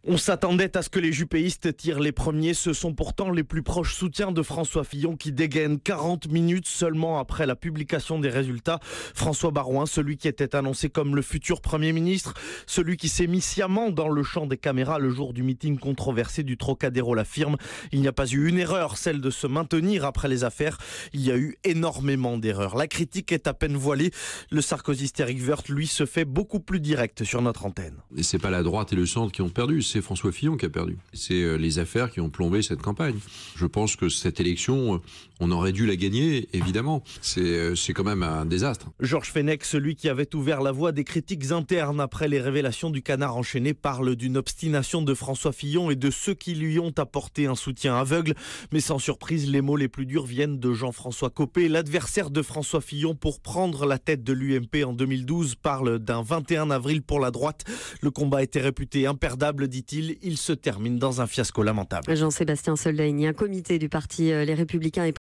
On s'attendait à ce que les juppéistes tirent les premiers. Ce sont pourtant les plus proches soutiens de François Fillon qui dégainent 40 minutes seulement après la publication des résultats. François Baroin, celui qui était annoncé comme le futur Premier ministre, celui qui s'est mis sciemment dans le champ des caméras le jour du meeting controversé du Trocadéro, l'affirme. Il n'y a pas eu une erreur, celle de se maintenir après les affaires. Il y a eu énormément d'erreurs. La critique est à peine voilée. Le sarkozyste Éric Woerth, lui, se fait beaucoup plus direct sur notre antenne. Et c'est pas la droite et le centre qui ont perdu, c'est François Fillon qui a perdu. C'est les affaires qui ont plombé cette campagne. Je pense que cette élection, on aurait dû la gagner, évidemment. C'est quand même un désastre. Georges Fenech, celui qui avait ouvert la voie des critiques internes après les révélations du Canard enchaîné, parle d'une obstination de François Fillon et de ceux qui lui ont apporté un soutien aveugle. Mais sans surprise, les mots les plus durs viennent de Jean-François Copé, l'adversaire de François Fillon pour prendre la tête de l'UMP en 2012, parle d'un 21 avril pour la droite. Le combat était réputé imperdable, dit-il. Il se termine dans un fiasco lamentable. Jean-Sébastien Soldaini, un comité du parti Les Républicains est